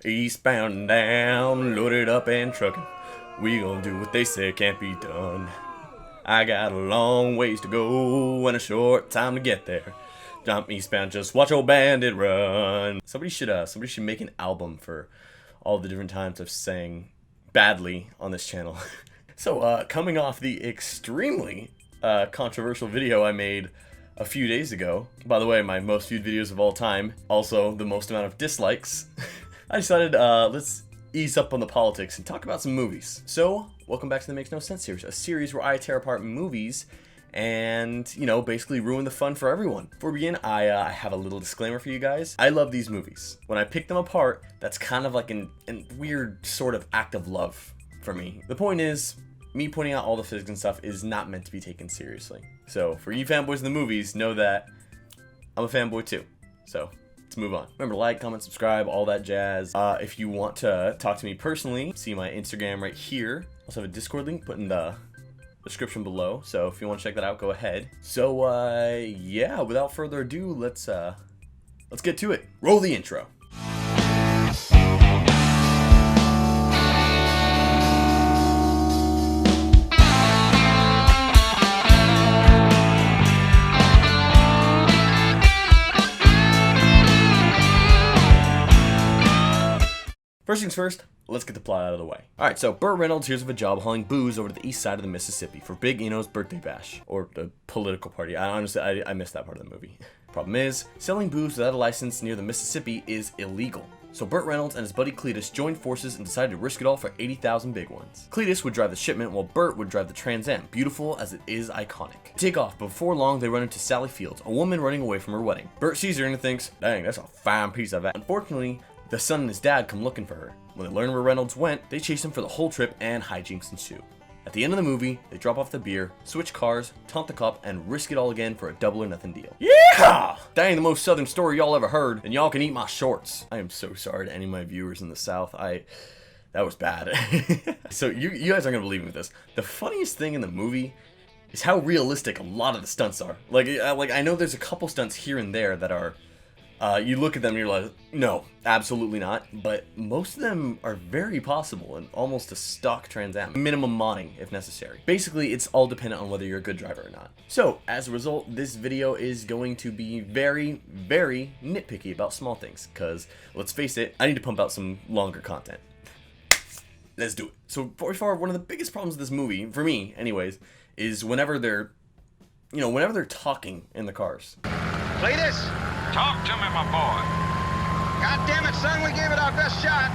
Eastbound and down, loaded up and truckin'. We gonna do what they say can't be done. I got a long ways to go and a short time to get there. Jump eastbound, just watch old Bandit run. Somebody should make an album for all the different times I've sang badly on this channel. So, coming off the extremely controversial video I made a few days ago, by the way, my most viewed videos of all time, also the most amount of dislikes, I decided, let's ease up on the politics and talk about some movies. So, welcome back to the Makes No Sense series, a series where I tear apart movies and, you know, basically ruin the fun for everyone. Before we begin, I have a little disclaimer for you guys. I love these movies. When I pick them apart, that's kind of like a weird sort of act of love for me. The point is, me pointing out all the physics and stuff is not meant to be taken seriously. So, for you fanboys in the movies, know that I'm a fanboy too. So, let's move on. Remember to like, comment, subscribe, all that jazz. If you want to talk to me personally, see my Instagram right here. I also have a Discord link put in the description below, so if you want to check that out, go ahead. So yeah, without further ado, let's get to it. Roll the intro. First things first, let's get the plot out of the way. Alright, so Burt Reynolds hears of a job hauling booze over to the east side of the Mississippi for Big Eno's birthday bash, or the political party. I missed that part of the movie. Problem is, selling booze without a license near the Mississippi is illegal. So Burt Reynolds and his buddy Cletus joined forces and decided to risk it all for 80,000 big ones. Cletus would drive the shipment while Burt would drive the Trans Am, beautiful as it is iconic. Take off, but before long they run into Sally Fields, a woman running away from her wedding. Burt sees her and thinks, dang, that's a fine piece of it. Unfortunately, the son and his dad come looking for her. When they learn where Reynolds went, they chase him for the whole trip and hijinks ensue. At the end of the movie, they drop off the beer, switch cars, taunt the cop, and risk it all again for a double or nothing deal. Yeah! That ain't the most southern story y'all ever heard, and y'all can eat my shorts. I am so sorry to any of my viewers in the South. That was bad. So you guys aren't gonna believe me with this. The funniest thing in the movie is how realistic a lot of the stunts are. Like I know there's a couple stunts here and there that are you look at them and you're like, no, absolutely not. But most of them are very possible and almost a stock Trans Am. Minimum modding if necessary. Basically, it's all dependent on whether you're a good driver or not. So, as a result, this video is going to be very, very nitpicky about small things. Because, let's face it, I need to pump out some longer content. Let's do it. So, by far, one of the biggest problems with this movie, for me anyways, is whenever they're talking in the cars. Cletus? Talk to me, my boy. God damn it, son, we gave it our best shot.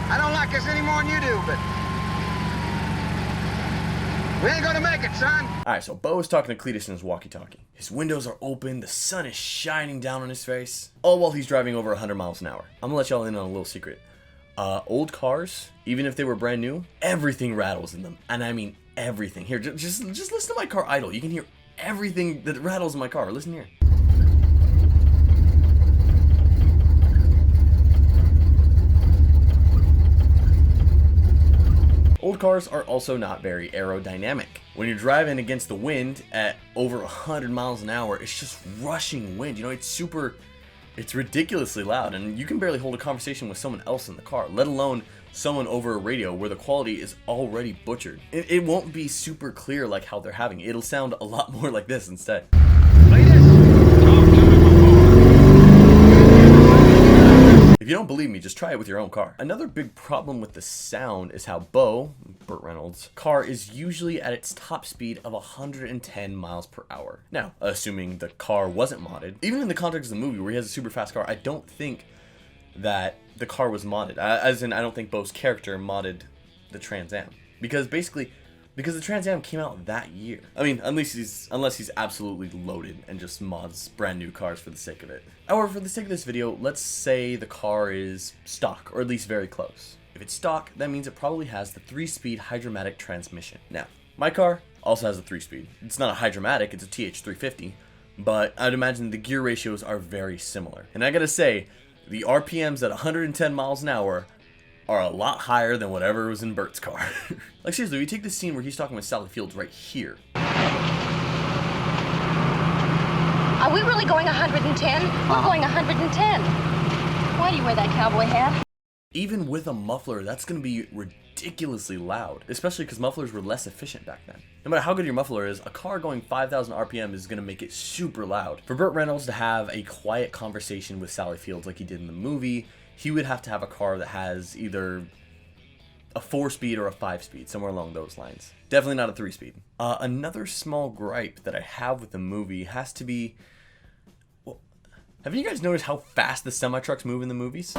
I don't like us any more than you do, but we ain't gonna make it, son. Alright, so Bo is talking to Cletus in his walkie-talkie. His windows are open, the sun is shining down on his face, all while he's driving over 100 miles an hour. I'm gonna let y'all in on a little secret. Old cars, even if they were brand new, everything rattles in them. And I mean everything. Here, just listen to my car idle. You can hear everything that rattles in my car. Listen here. Old cars are also not very aerodynamic. When you're driving against the wind at over 100 miles an hour, it's just rushing wind. You know, it's ridiculously loud, and you can barely hold a conversation with someone else in the car, let alone someone over a radio where the quality is already butchered. It won't be super clear like how they're having it. It'll sound a lot more like this instead. If you don't believe me, just try it with your own car. Another big problem with the sound is how Burt Reynolds' car is usually at its top speed of 110 miles per hour. Now, assuming the car wasn't modded, even in the context of the movie where he has a super fast car, I don't think that the car was modded. As in, I don't think Bo's character modded the Trans Am. Because the Trans Am came out that year. I mean, unless he's absolutely loaded and just mods brand new cars for the sake of it. However, for the sake of this video, let's say the car is stock, or at least very close. If it's stock, that means it probably has the 3-speed Hydromatic transmission. Now, my car also has a 3-speed. It's not a Hydromatic, it's a TH350, but I'd imagine the gear ratios are very similar. And I gotta say, the RPMs at 110 miles an hour are a lot higher than whatever was in Burt's car. Like seriously, we take this scene where he's talking with Sally Fields right here. Are we really going 110? We're going 110. Why do you wear that cowboy hat? Even with a muffler, that's going to be ridiculously loud, especially because mufflers were less efficient back then. No matter how good your muffler is, a car going 5,000 RPM is going to make it super loud. For Burt Reynolds to have a quiet conversation with Sally Fields like he did in the movie, he would have to have a car that has either a 4-speed or a 5-speed, somewhere along those lines. Definitely not a 3-speed. Another small gripe that I have with the movie has to be, well, have you guys noticed how fast the semi-trucks move in the movies?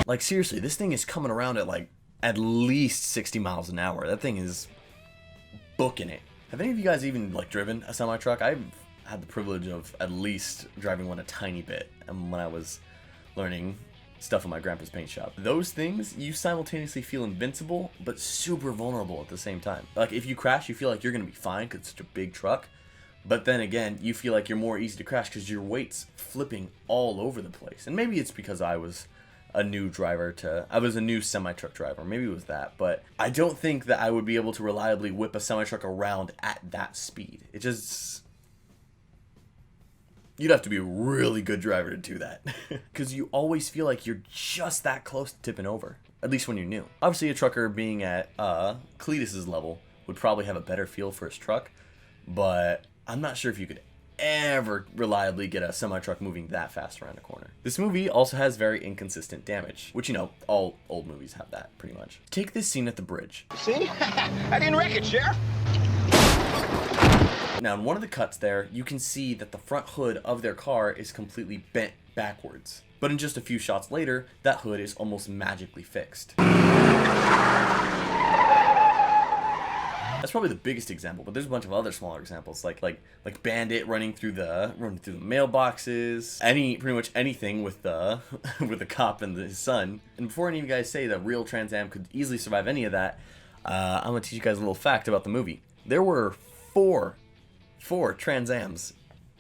Like, seriously, this thing is coming around at like at least 60 miles an hour. That thing is booking it. Have any of you guys even like driven a semi-truck? I've had the privilege of at least driving one a tiny bit when I was learning stuff in my grandpa's paint shop. Those things, you simultaneously feel invincible but super vulnerable at the same time. Like, if you crash, you feel like you're gonna be fine because it's such a big truck, but then again, you feel like you're more easy to crash because your weight's flipping all over the place. And maybe it's because I was a new semi-truck driver. Maybe it was that, but I don't think that I would be able to reliably whip a semi-truck around at that speed. It just, you'd have to be a really good driver to do that. Because you always feel like you're just that close to tipping over, at least when you're new. Obviously, a trucker being at Cletus's level would probably have a better feel for his truck, but I'm not sure if you could ever reliably get a semi-truck moving that fast around a corner. This movie also has very inconsistent damage, which, you know, all old movies have that, pretty much. Take this scene at the bridge. See? I didn't wreck it, Sheriff. Now, in one of the cuts there, you can see that the front hood of their car is completely bent backwards. But in just a few shots later, that hood is almost magically fixed. That's probably the biggest example, but there's a bunch of other smaller examples, like Bandit running through the mailboxes, pretty much anything with the with the cop and his son. And before any of you guys say that real Trans Am could easily survive any of that, I'm gonna teach you guys a little fact about the movie. There were four Trans Ams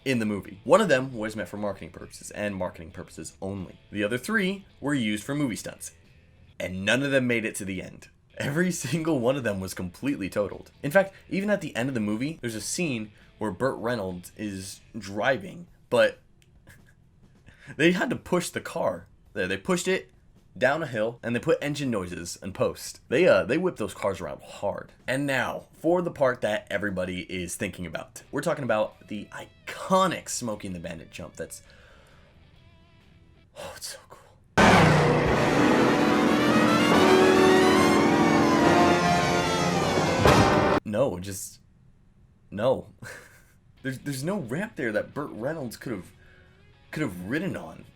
in the movie. One of them was meant for marketing purposes and marketing purposes only. The other 3 were used for movie stunts, and none of them made it to the end. Every single one of them was completely totaled. In fact, even at the end of the movie, there's a scene where Burt Reynolds is driving, but they had to push the car. They pushed it down a hill, and they put engine noises in post. They whipped those cars around hard. And now, for the part that everybody is thinking about. We're talking about the iconic Smokey and the Bandit jump that's... oh, it's so cool. No, just no. There's no ramp there that Burt Reynolds could have ridden on.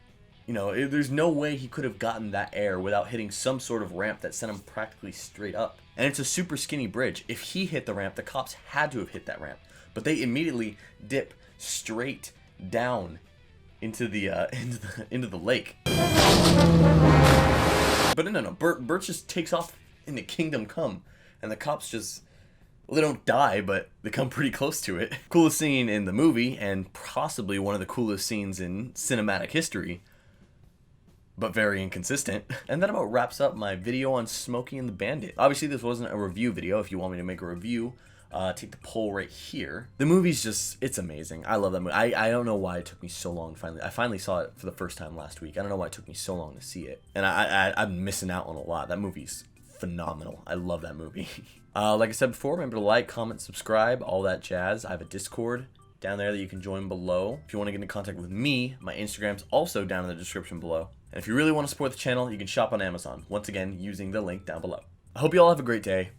You know, there's no way he could have gotten that air without hitting some sort of ramp that sent him practically straight up. And it's a super skinny bridge. If he hit the ramp, the cops had to have hit that ramp, but they immediately dip straight down into the lake. But no, Burt just takes off into Kingdom Come, and the cops just, well, they don't die, but they come pretty close to it. Coolest scene in the movie, and possibly one of the coolest scenes in cinematic history, but very inconsistent. And that about wraps up my video on Smokey and the Bandit. Obviously, this wasn't a review video. If you want me to make a review, take the poll right here. The movie's just, it's amazing. I love that movie. I don't know why it took me so long finally. I finally saw it for the first time last week. I don't know why it took me so long to see it. And I'm missing out on a lot. That movie's phenomenal. I love that movie. Like I said before, remember to like, comment, subscribe, all that jazz. I have a Discord down there that you can join below. If you want to get in contact with me, my Instagram's also down in the description below. And if you really want to support the channel, you can shop on Amazon, once again, using the link down below. I hope you all have a great day.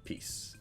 Peace.